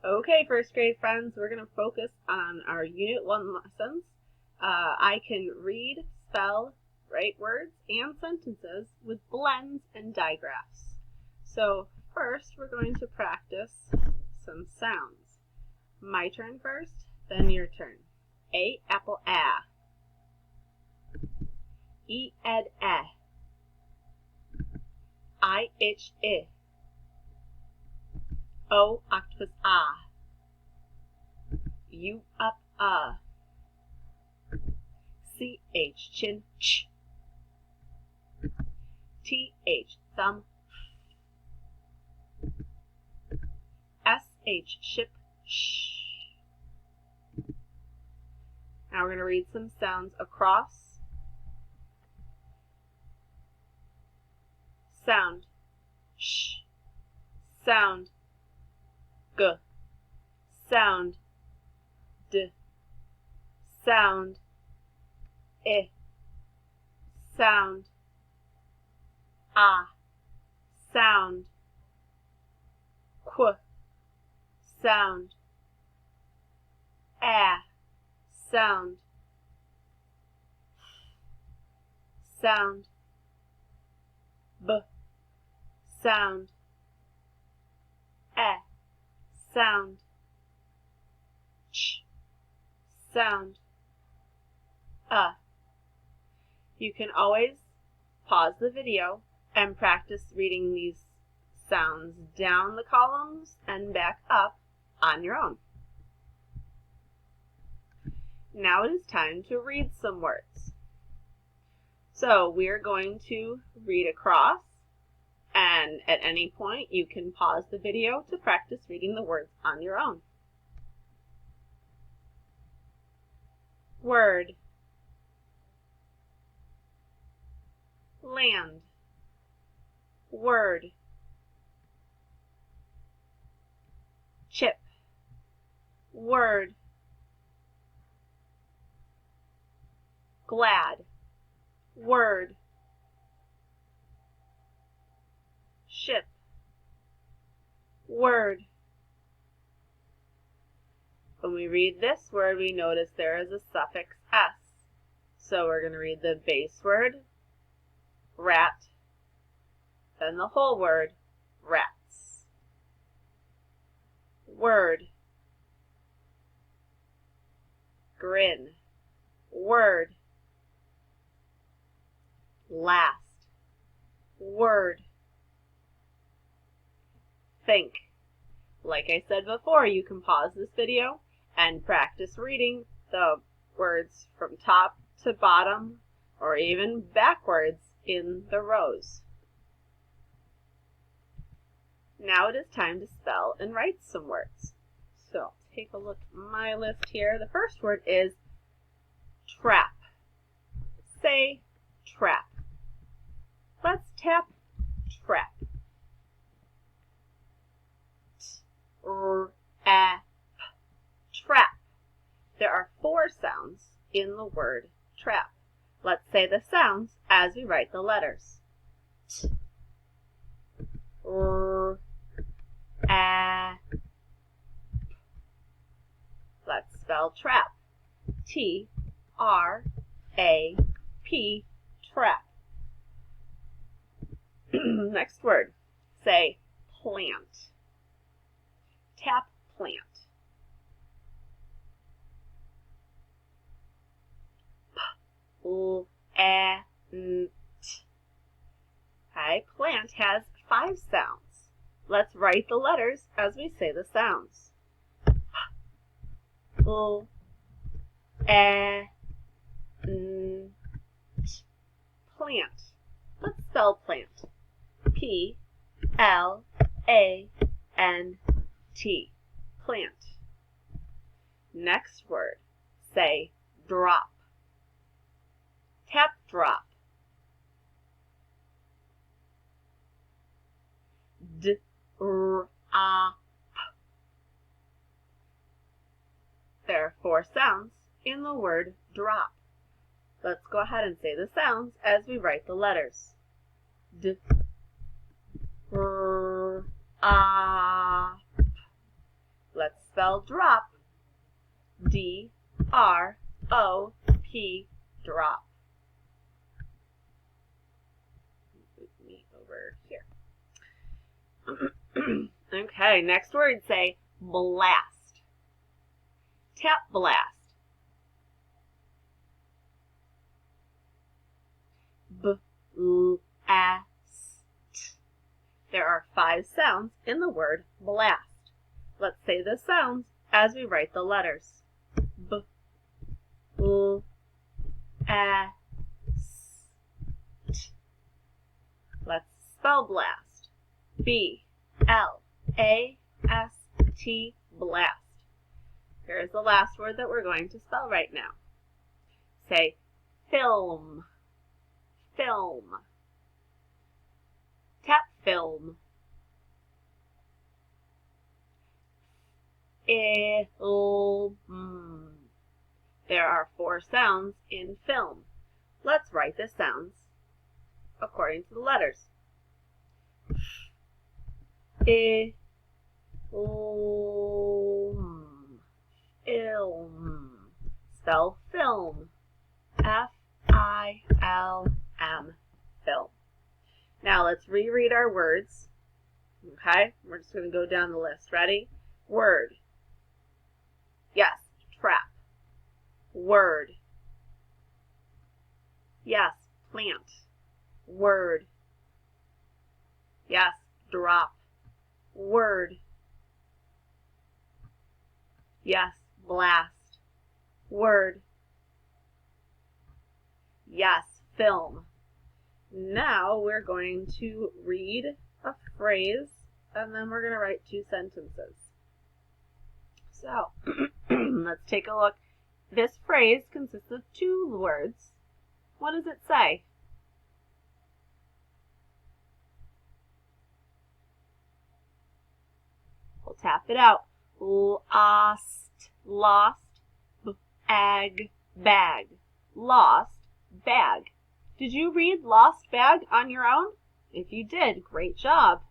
Okay, first grade friends, we're going to focus on our Unit 1 lessons. I can read, spell, write words and sentences with blends and digraphs. So first, we're going to practice some sounds. My turn first, then your turn. A, apple, A. E, ed, eh. I, itch, I. O, octopus, ah. U, up, CH, chin, ch. TH, thumb. SH, ship, sh. Now we're going to read some sounds across. Sound, sh. Sound, g. Sound, d. Sound, I. Sound, ah. Sound, qu. Sound, ah. Sound, sound, b. Sound, eh. Sound, ch. Sound, You can always pause the video and practice reading these sounds down the columns and back up on your own. Now it is time to read some words. So we are going to read across, and at any point you can pause the video to practice reading the words on your own. Word, land, word, chip, word, glad, word, ship, word. When we read this word, we notice there is a suffix s. So we're going to read the base word, rat, then the whole word, rats. Word, grin, word, last, word, think. Like I said before, you can pause this video and practice reading the words from top to bottom or even backwards in the rows. Now it is time to spell and write some words. So take a look at my list here. The first word is trap. Say trap. Let's tap trap. Trap. There are 4 sounds in the word trap. Let's say the sounds as we write the letters. T, r, a. Let's spell trap. T, R, A, P, trap. Next word. Say plant. Tap plant. Plant. Okay, plant has 5 sounds. Let's write the letters as we say the sounds. Plant. Let's spell plant. P-L-A-N-T. Plant. Next word. Say drop. Tap drop. D-R-A-P. There are 4 sounds in the word drop. Let's go ahead and say the sounds as we write the letters. D, r, a. Let's spell drop. D-R-O-P, drop. Move me over here. Okay, next word, say blast. Tap blast. B-l-a-s-t. There are 5 sounds in the word blast. Let's say the sounds as we write the letters. B-l-a-s-t. Let's spell blast. B-L-A-S-T, blast. Here's the last word that we're going to spell right now. Say film. Film. Tap film. Film. There are 4 sounds in film. Let's write the sounds according to the letters. Ilm. Ilm. Spell film. F-I-L-M. Film. Now let's reread our words. Okay? We're just going to go down the list. Ready? Word. Yes, trap. Word. Yes, plant. Word. Yes, drop. Word. Yes, blast. Word. Yes, film. Now we're going to read a phrase and then we're going to write 2 sentences. So, let's take a look. This phrase consists of 2 words. What does it say? We'll tap it out. Lost, lost, bag, bag. Lost, bag. Did you read lost bag on your own? If you did, great job.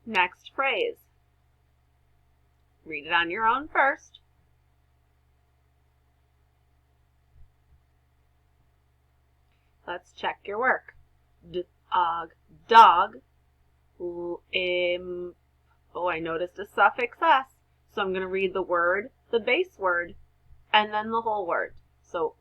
Next phrase. Read it on your own first. Let's check your work. Dog, dog. Oh, I noticed a suffix S. So I'm going to read the word, the base word, and then the whole word. So,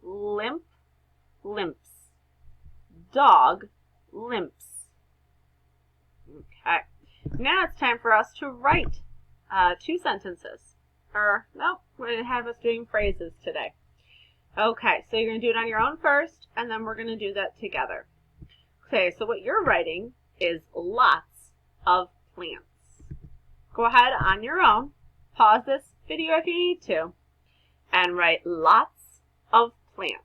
limp, limps. Dog, limps. Okay. Now it's time for us to write 2 sentences. Or, no, we're going to have us doing phrases today. Okay, so you're going to do it on your own first, and then we're going to do that together. Okay, so what you're writing is lots of plants. Go ahead on your own, pause this video if you need to, and write lots of plants.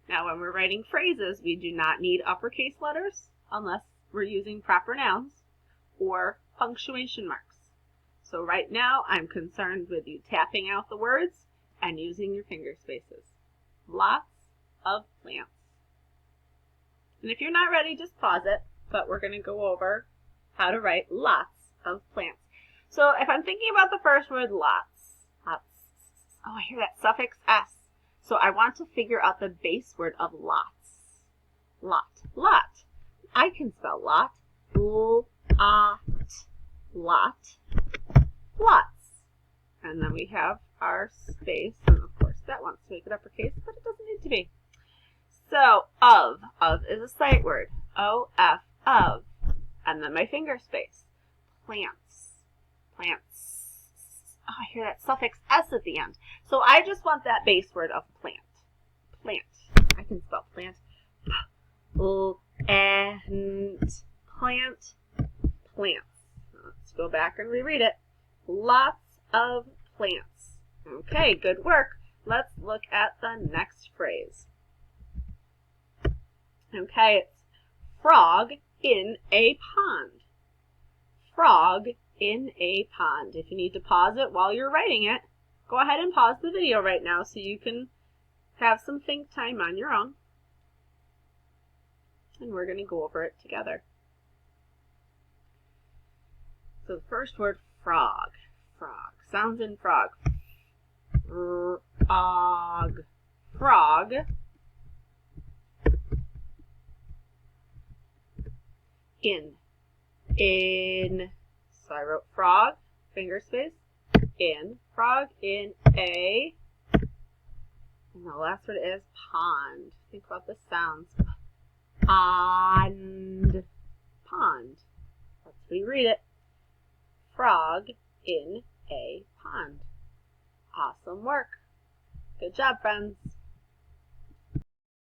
Now when we're writing phrases, we do not need uppercase letters unless we're using proper nouns or punctuation marks. So right now I'm concerned with you tapping out the words and using your finger spaces. Lots of plants. And if you're not ready, just pause it, but we're going to go over how to write lots of plants. So if I'm thinking about the first word, lots. Oh, I hear that suffix S. So I want to figure out the base word of lots. Lot. Lot. I can spell lot. Lot. Lot. Lots. And then we have our space. And of course that wants to make it uppercase, but it doesn't need to be. So of. Of is a sight word. O-F. Of. And then my finger space. Plants. Plants. Oh, I hear that suffix S at the end. So I just want that base word of plant. Plant. I can spell plant. And plant. Plants. Let's go back and reread it. Lots of plants. Okay, good work. Let's look at the next phrase. Okay, it's frog in a pond. Frog in a pond. If you need to pause it while you're writing it, go ahead and pause the video right now so you can have some think time on your own. and we're going to go over it together. So the first word, frog. Frog. Sounds in frog. Frog. Frog. In. So I wrote frog, finger space, in. Frog, in, a. And the last word is pond. Think about the sounds. Pond. Pond. Let's reread it. Frog in a pond. Awesome work. Good job, friends.